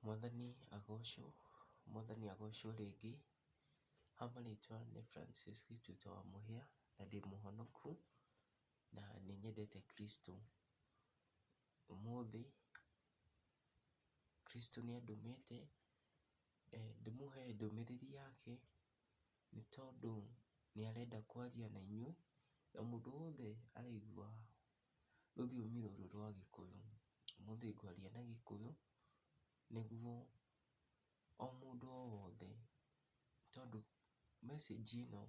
Mwathani agocwo rĩngĩ. Ha marĩtwa nĩ Francis Gĩtuĩto wa Mũhĩa na ndĩ mũhonoku na nĩ nyendete Kristo. Ũmũthĩ Kristo nĩ andũmĩte ndĩmũhe ndũmĩrĩri yake nĩ tondũ nĩ arenda kwaria na inyuĩ na mũndũ wothe araigua rũthiomi rũrũ rwa Gĩkũyũ. Ũmũthĩ ngwaria na Gĩkũyũ nĩguo o mũndũ o wothe, tondũ message ĩno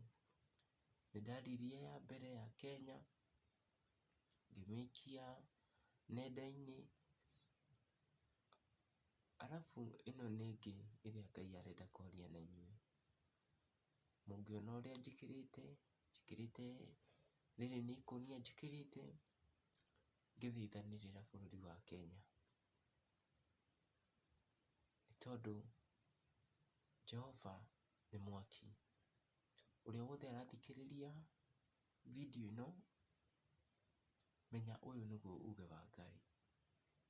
nĩndaririe ya mbere ya Kenya ngĩmĩikia nenda-inĩ, arabu ĩno nĩ ĩngĩ ĩrĩa Ngai arenda kwaria na inyuĩ. Mũngĩona ũrĩa njĩkĩrĩte rĩrĩ nĩ ikũnia njĩkĩrĩte ngĩthaithanĩrĩra bũrũri wa Kenya, nĩ tondũ Jehova nĩ mwaki. Ũrĩa wothe arathikĩrĩria video ĩno menya ũyũ nĩguo uge wa Ngai,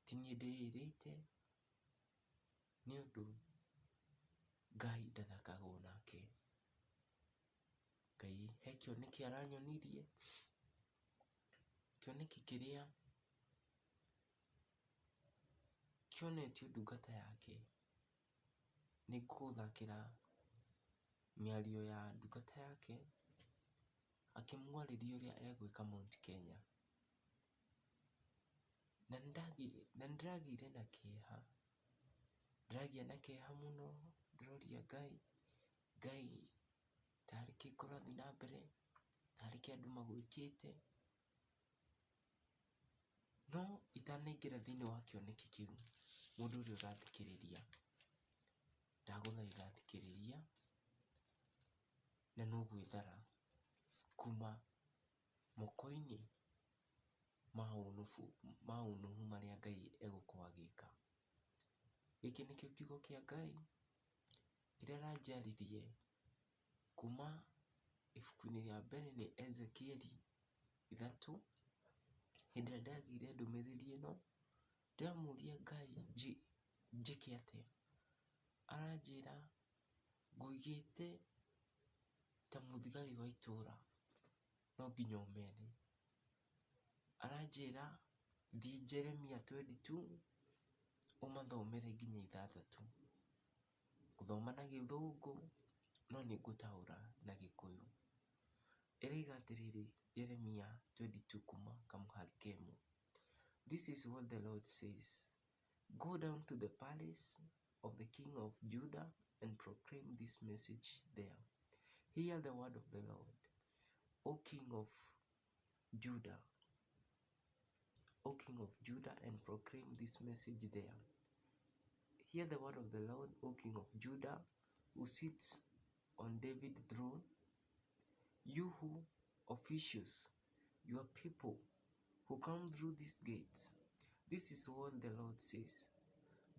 ti niĩ ndĩĩrĩte, nĩ ũndũ Ngai ndathakagwo nake. Ngai he kĩoneki aranyonirie, kĩoneki kĩrĩa kĩonetie ndungata yake. Nĩngũgũthakĩra mĩario ya ndungata yake akĩmwarĩria ũrĩa egwĩka Mount Kenya. Na nĩndĩragĩire na kĩeha, ndĩragĩa na kĩeha mũno ndĩroria Ngai tarĩ kĩ kũrathiĩ na mbere, tarĩ kĩ andũ magwĩkĩte. No itanaingĩra thĩinĩ wa kĩoneki kĩu, mũndũ ũrĩa ũrathikĩrĩria, ndagũthaitha thikĩrĩria na nũgwĩthara kuma moko-inĩ ma ũnuhu marĩa Ngai egũkorwo agĩka. Gĩkĩ nĩkĩo kiugo kĩa Ngai kĩrĩa aranjaririe kuma ibuku-inĩ rĩa mbere nĩ Ezekieli 3. Hĩndĩ ĩrĩa ndagĩire ndũmĩrĩri ĩno ndĩramũria Ngai njĩke atĩa. Aranjĩra ngũigĩte ta mũthigari wa itũũra, no nginya ũmere. Aranjĩra thiĩ Jeremia 22 ũmathomere nginya 6. Ngũthoma na Gĩthũngũ no nĩngũtaũra na Gĩkũyũ. Ĩroiga atĩrĩrĩ Jeremia 22 kuma kamũhari kemwe. This is what the Lord says. Go down to the palace of the king of Judah and proclaim this message there. Hear the word of the Lord, O King of Judah. O King of Judah, and proclaim this message there. Hear the word of the Lord, O King of Judah, who sits on David's throne. You who officials, your people who come through these gates. This is what the Lord says.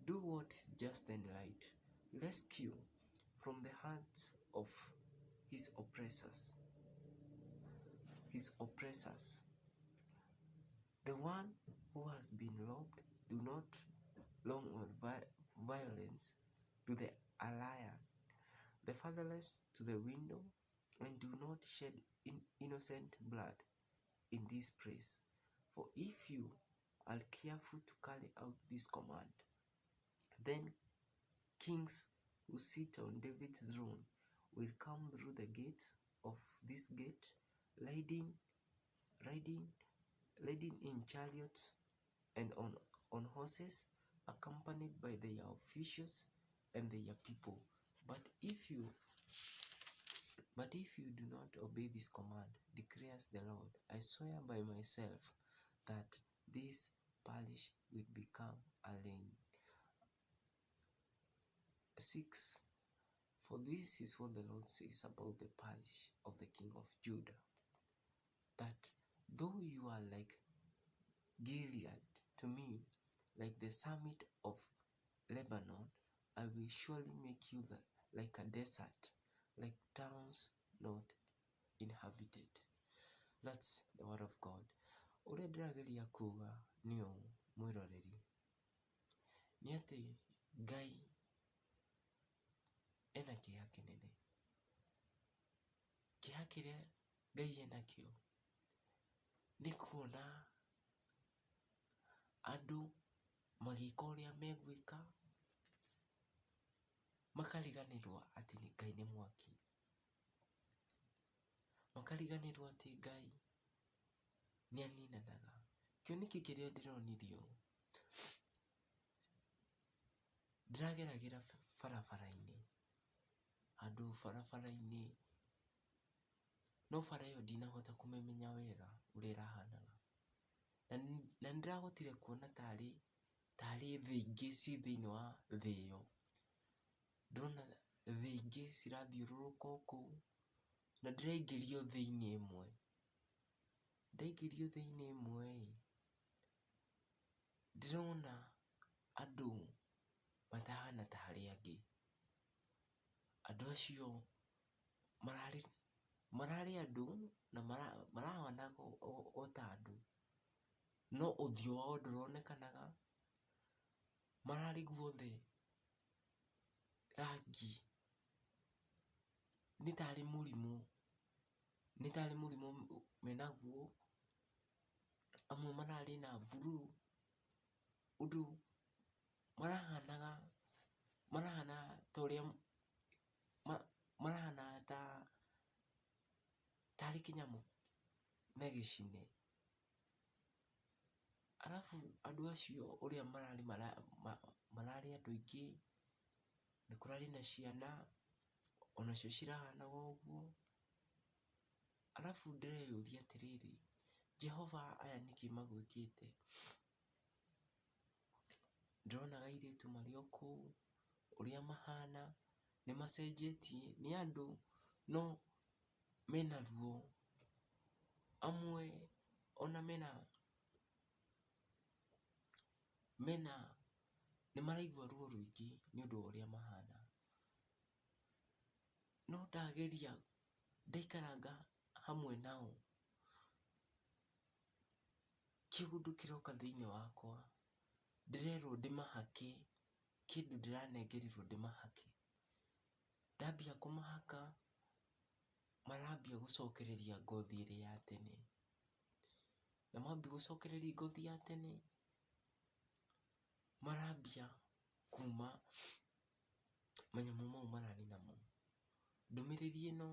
Do what is just and right. Rescue from the hands of his oppressors. The one who has been robbed, do not long on violence to the alien, the fatherless to the widow, and do not shed innocent blood in this place. For if you are careful to carry out this command, then kings who sit on David's throne will come through the gates of this gate, riding in chariots and on horses, accompanied by their officials and their people. But if you do not obey this command, declares the Lord, I swear by myself that this palace will become a ruin. 6. For this is what the Lord says about the palace of the king of Judah, that though you are like Gilead to me, like the summit of Lebanon, I will surely make you like a desert, like towns not inhabited. That's the word of God. Ũrĩa ndĩrageria kuga nĩ ũũ mwĩroreri, nĩ atĩ Ngai ena kĩeha kĩnene. Kĩeha kĩrĩa Ngai enakĩo nĩ kuona andũ magĩka ũrĩa megwĩka, makariganĩrwo atĩ Ngai nĩ mwaki. Makariganĩrwo atĩ Ngai nĩ aninanaga. Kĩo nĩkĩo kĩrĩa ndĩronirio. Ndĩrageragĩra barabara-inĩ, handũ barabara-inĩ, no bara ĩyo ndinahota kũmĩmenya wega ũrĩa ĩrahanaga. Na nĩndĩrahotire kuona tarĩ thĩ ingĩ ci thĩinĩ wa thĩ ĩyo. Ndĩrona thĩ ingĩ cirathiũrũrũka o kũu, na ndĩraingĩrio thĩ-inĩ ĩmwe. Ndaingĩrio thĩ-inĩ ĩmwe-ĩ, ndĩrona andũ matahana ta arĩa angĩ. Andũ acio mararĩ andũ na marahana o ta andũ, no ũthiũ wao ndũronekanaga. Mararĩ guothe rangi, nĩ tarĩ mũrimũ menaguo. Amwe mararĩ na blue, ũndũ marahana ta ũrĩa marahana tarĩ kĩnyamũ na gĩcine. Arabu andũ acio ũrĩa mararĩ andũ aingĩ, nĩ kũrarĩ na ciana onacio cirahanaga ũguo. Arabu ndĩreyũria atĩrĩrĩ, Jehova aya nĩkĩ magwĩkĩte? Ndĩrona airĩtu marĩ o kũu, ũrĩa mahana nĩmacenjetie, nĩ andũ no mena ruo. Amwe ona nĩmaraigua ruo rũingĩ nĩ ũndũ wa ũrĩa mahana. No ndaikaranga hamwe nao, kĩũndũ kĩroka thĩinĩ wakwa, ndĩrerwo ndĩmahake kĩndũ, ndĩranengerirwo ndĩmahake. Ndambia kũmahaka, marambia gũcokereria ngothi ĩrĩa ya tene. Na mambia gũcokereria ngothi ya tene, marambia kuma manyamũ mau mararĩ namo. Ndũmĩrĩri ĩno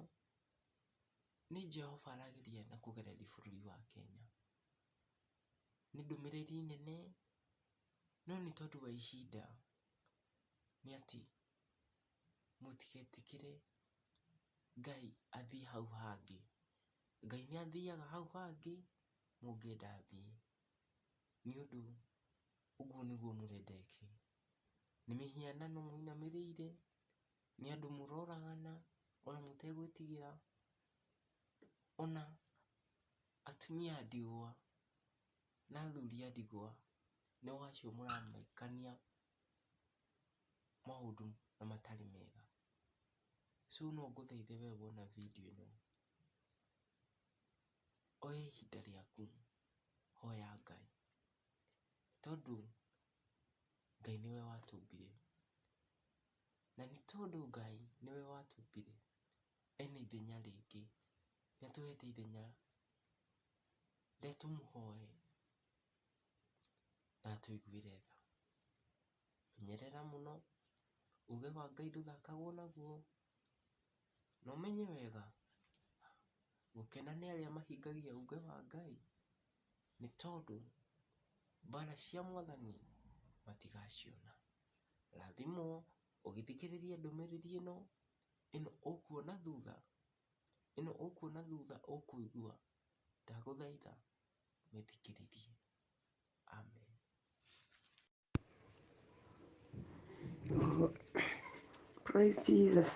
nĩ Jehova arageria na kũgereria bũrũri wa Kenya. Nĩ ndũmĩrĩri nene, no nĩ tondũ wa ihinda, nĩ atĩ mũtigetĩkĩre Ngai athiĩ hau hangĩ. Ngai nĩ athiaga hau hangĩ mũngĩenda athiĩ, nĩ ũndũ ũguo nĩguo mũrenda eke. Nĩ mĩhianano mũinamĩrĩire, nĩ andũ mũroragana ona mũtegwĩtigĩra, ona atumia a ndigwa na athuri a ndigwa nĩo acio mũramakania maũndũ na matarĩ mega. So no ngũthaithe we wona video ĩno, oya ihinda rĩaku, hoya Ngai, tondũ Ngai nĩwe watũmbire. Na nĩ tondũ Ngai nĩwe watũmbire, ena ithenya rĩngĩ, nĩatũhete ithenya rĩa tũmũhoe na atũiguĩre tha. Menyerera mũno, uge wa Ngai ndũthakagwo naguo, na ũmenye wega gũkena nĩ arĩa mahingagia uge wa Ngai, nĩ tondũ mbara cia Mwathani matigaciona. Rathimwo ũgĩthikĩrĩria ndũmĩrĩri ĩno ũkuona thutha, ũkũigua. Ndagũthaitha mĩthikĩrĩrie. Amen. Praise Jesus.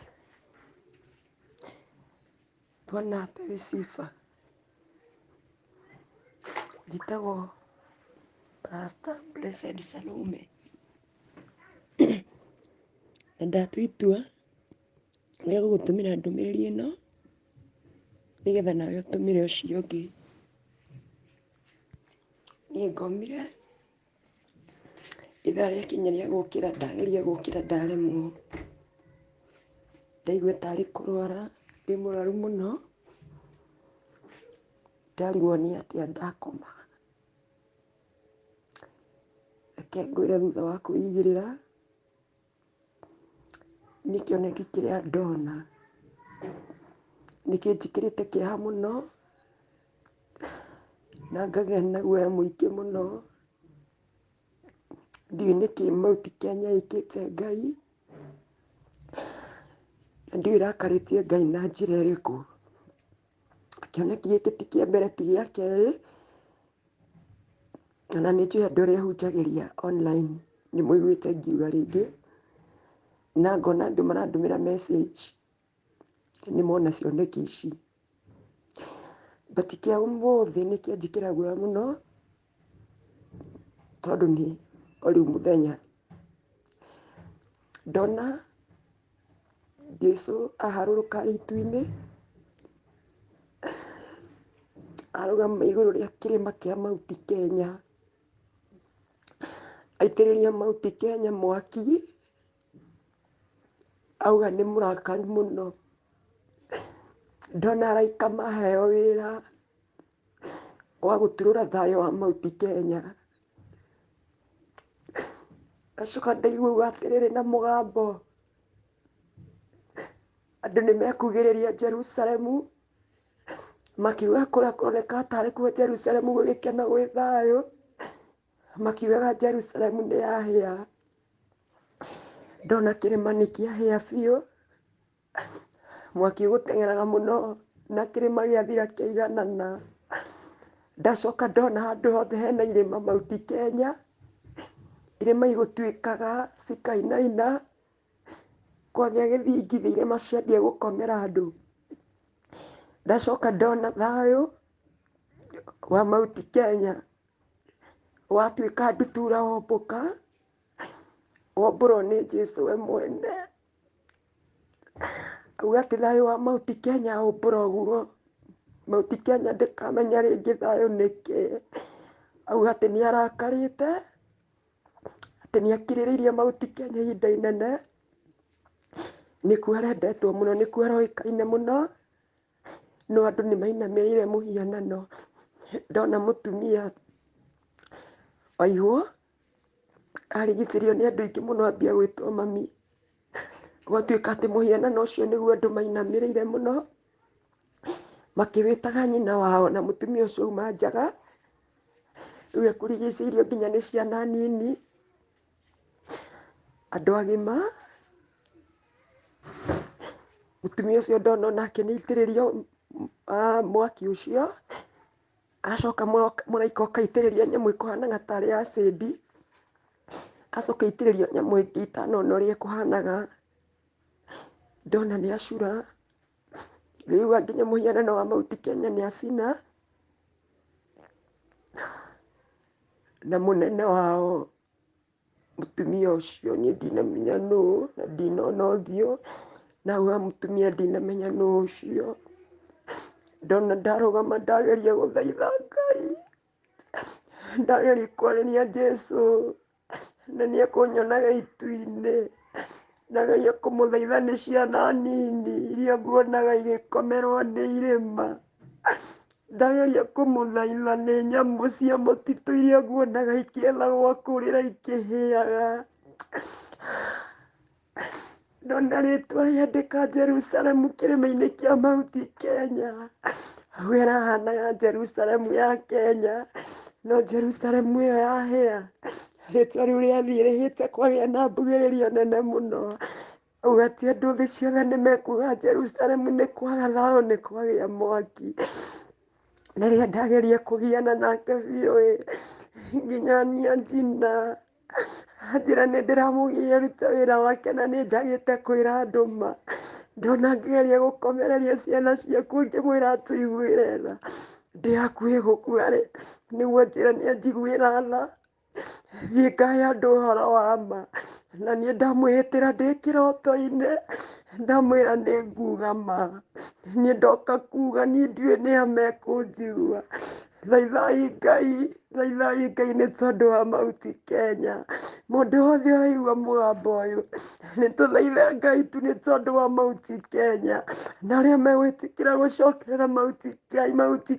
Bwana apewe sifa. Njĩtagwo Pastor Blessed Salome. Na ndatua itua rĩa gũgũtũmĩra ndũmĩrĩri ĩno nĩgetha nawe ũtũmĩre ũcio ũngĩ. Niĩ ngomire ithaa rĩakinya rĩa gũkĩra ndageria gũkĩra ndaremwo, ndaigua tarĩ kũrwara, ndĩ mũrwaru mũno, ndarigwo nĩ atĩa ndakoma. Reke ngwĩre thutha wa kwĩigĩrĩra nĩ kĩoneki kĩrĩa ndona, nĩ kĩnjĩkĩrĩte kĩeha mũno na ngagĩa na guoya mũingĩ mũno. Ndiũĩ nĩkĩ Mount Kenya ĩkĩte Ngai, na ndiũĩ ĩrakarĩtie Ngai na njĩra ĩrĩkũ. Kĩoneki gĩkĩ ti kĩa mbere, ti gĩa kerĩ, na nĩ njũĩ andũ arĩa hunjagĩria online nĩ mũiguĩte ngiuga rĩngĩ, na ngona andũ marandũmĩra message nĩ mona cioneki ici. But kĩa ũmũthĩ nĩ kĩanjĩkĩra guoya mũno, tondũ nĩ o rĩu mũthenya ndona Jesũ aharũrũka itu-inĩ, arũgama igũrũ rĩa kĩrĩma kĩa Mount Kenya, aitĩrĩria Mount Kenya mwaki, auga nĩ mũrakaru mũno. Ndona araika maheo wĩra wa gũturũra thayũ wa Mount Kenya. Ndacoka ndaigua atĩrĩrĩ na mũgambo, andũ nĩ mekugĩrĩria Jerusalemu, makiuga kũrĩa kũroneka tarĩ kuo Jerusalemu gũgĩkena gwĩ thayũ, makiugaga Jerusalemu nĩ yahĩa. Ndona kĩrĩma nĩ kĩahĩa biũ, mwaki gũteng'eraga mũno na kĩrĩma gĩathira kĩaiganana. Ndacoka ndona handũ hothe hena irĩma Mount Kenya, irĩma igũtuĩkaga cikainaina, kwagĩa gĩthingithia irĩma ciambia gũkomera andũ. Ndacoka ndona thayũ wa Mount Kenya watuĩka ndutura wombũka, wombũrwo nĩ Jesũ we mwene. Auga atĩ thayũ wa Mount Kenya wombũra ũguo, Mount Kenya ndĩkamenya rĩngĩ thayũ nĩkĩ. Auga atĩ nĩ arakarĩte, atĩ nĩ akirĩrĩirie Mount Kenya ihinda inene, nĩkuo arendetwo mũno, nĩkuo aroĩkaine mũno, no andũ nĩ mainamĩrĩire mũhianano. Ndona mũtumia waihũ arigicĩirio nĩ andũ aingĩ mũno ambia gwĩtwo mami, gwatuĩka atĩ mũhianano ũcio nĩguo andũ mainamĩrĩire mũno, makĩwĩtaga nyina wao, na mũtumia ũcio auma njaga, rĩu ekũrigicĩirio nginya nĩ ciana nini, andũ agima. Mũtumia ũcio ndona onake nĩ aitĩrĩrio mwaki ũcio, acoka mũraika ũkaitĩrĩria nyamũ ĩkũhanaga tarĩ acid, acoka aitĩrĩrio nyamũ ĩngĩ itanona ũrĩa ĩkũhanaga. Ndona nĩ acura, ngĩigua nginya mũhianano wa Mount Kenya nĩ acina, na mũnene wao mũtumia ũcio niĩ ndinamenya nũũ, na ndinona ũthiũ, na auga mũtumia ndinamenya nũũ ũcio. Ndona ndarũgama ndageria gũthaitha Ngai, ndageria kwarĩria Jesũ, na nĩ ekũnyonaga itu-inĩ, ndageria kũmũthaitha nĩ ciana nini iria nguonaga igĩkomerwo nĩ irĩma, ndageria kũmũthaitha nĩ nyamũ cia mũtitũ iria nguonaga ikĩetha gwa kũrĩra ikĩhĩaga. Ndona rĩtwa rĩandĩka Jerusalemu kĩrĩma-inĩ kĩa Mount Kenya, auga ĩrahanaga Jerusalemu ya Kenya, no Jerusalemu ĩyo yahĩa. Rĩtwa rĩu rĩathiĩ rĩhĩte kwagĩa na mbugĩrĩrio nene mũno, auga atĩ andũ thĩ ciothe nĩ mekuga Jerusalemu nĩ kwaga thayũ, nĩ kwagĩa mwaki. Na rĩrĩa ndageria kũgiana nake biũ, nginya ania njina, anjĩra nĩ ndĩramũgiria rute wĩra wake na nĩ njagĩte kwĩra andũ ma. Ndona ngĩgeria gũkomereria ciana ciaku ngĩmwĩra tũiguĩre tha, ndĩ hakuhĩ gũkua rĩ, nĩguo njĩra nĩ anjiguĩra tha, thiĩ ngahe andũ ũhoro wa ma. Na niĩ ndamwĩhĩtĩra ndĩ kĩroto-inĩ, ndamwĩra nĩ nguga ma, niĩ ndoka kuga niĩ ndiũĩ nĩ a mekũnjigua, thaithai Ngai nĩ tondũ wa Mount Kenya. Mũndũ wothe ũraigua mũgambo ũyũ nĩ tũthaithe Ngai tu nĩ tondũ wa Mount Kenya. Na arĩa megwĩtĩkĩra gũcokerera Mount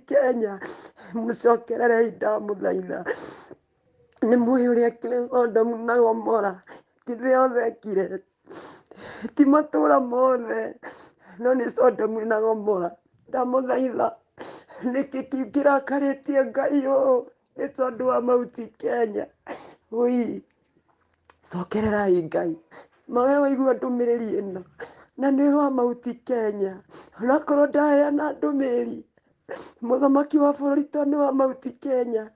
Kenya, mũcokererei ndamũthaitha. Nĩ mũĩ ũrĩa ekire Sodomu na Gomora, ti thĩ yothe ekire, ti matũũra mothe, no nĩ Sodomu na Gomora. Ndamũthaitha, nĩkĩ kĩu kĩrakarĩtie Ngai ũũ? Nĩ tondũ wa Mount Kenya. Ui, cokererai Ngai. Mawe waigua ndũmĩrĩri ĩno na nĩ wa Mount Kenya, onakorwo ndaheana ndũmĩrĩri, mũthamaki wa bũrũri to nĩ wa Mount Kenya,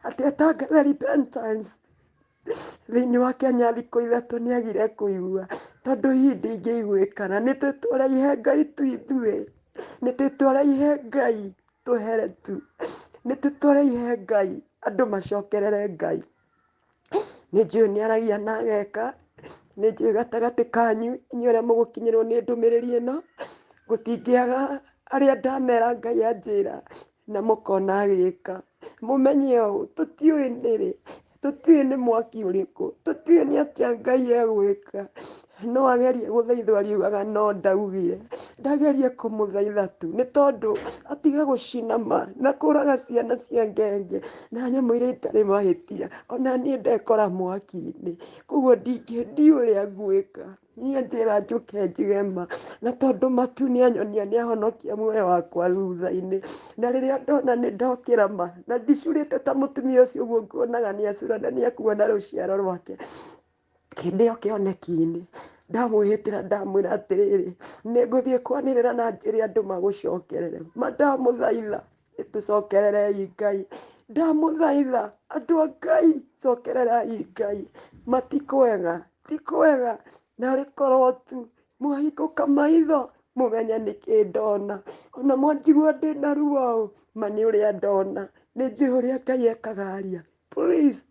atĩ atangathe repentance thĩinĩ wa Kenya thikũ ithatũ nĩ agire kũigua, tondũ hihi ndingĩiguĩkana. Nĩ twĩtũraihe Ngai tu ithuĩ, nĩ twĩtũraihe Ngai tũhere tu, nĩ twĩtũraihe Ngai, andũ macokerere Ngai. Nĩ njũĩ nĩ aragia na ageka, nĩ njũĩ gatagatĩ kanyu inyuĩ arĩa mũgũkinyĩrwo nĩ ndũmĩrĩri ĩno, gũtingĩaga arĩa ndamera Ngai anjĩra na mũkona agĩka. Mũmenye ũũ, tũtiũĩ nĩrĩ, tũtiũĩ nĩ mwaki ũrĩkũ, tũtiũĩ nĩ atĩa Ngai egwĩka. No agerie gũthaithwo ariugaga no ndaugire, ndagerie kũmũthaitha tu, nĩ tondũ atige gũcina ma na kũraga ciana cia ngenge na nyamũ iria itarĩ mahĩtia. Ona niĩ ndekora mwaki-inĩ, koguo ndiũĩ ũrĩa ngwĩka. Niĩ njĩra njũke njuge ma, na tondũ matu nĩ anyonia nĩ ahonokia muoyo wakwa thutha-inĩ. Na rĩrĩa ndona nĩ ndokĩra ma na ndicurĩte ta mũtumia ũcio ũguo nguonaga nĩ acura na nĩ akuona rũciaro rwake, hĩndĩ ĩyo kĩoneki-inĩ ndamwĩhĩtĩra ndamwĩra atĩrĩrĩ, nĩ ngũthiĩ kwanĩrĩra na njĩre andũ magũcokerere. Ma ndamũthaitha nĩ tũcokererei Ngai, ndamũthaitha andũ a Ngai cokererai Ngai. Ma ti kwega, ti kwega, narĩ korwo tu mwahingũka maitho mũmenye nĩkĩ ndona. Ona mwanjigua ndĩ na ruo ũũ, ma nĩ ũrĩa ndona, nĩ njũĩ ũrĩa Ngai ekaga aria. Please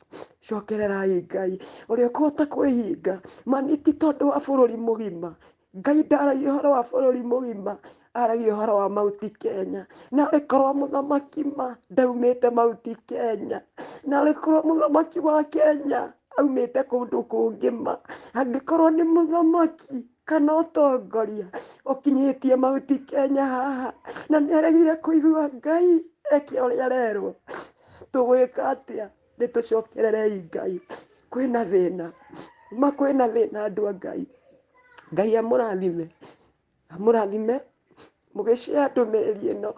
cokererai Ngai, ũrĩa ũkũhota kwĩhinga. Ma nĩ ti tondũ wa bũrũri mũgima, Ngai ndaragia ũhoro wa bũrũri mũgima, aragia ũhoro wa Mount Kenya. Narĩ korwo mũthamaki ma ndaumĩte Mount Kenya, narĩ korwo mũthamaki wa Kenya aumĩte kũndũ kũngĩ ma, angĩkorwo nĩ mũthamaki kana ũtongoria ũkinyĩtie Mount Kenya haha na nĩ aregire kũigua Ngai eke ũrĩa arerwo, tũgwĩka atĩa? Nĩ tũcokererei Ngai. Kwĩna thĩna, ma kwĩna thĩna andũ a Ngai. Ngai amũrathime, amũrathime mũgĩshare ndũmĩrĩri ĩno.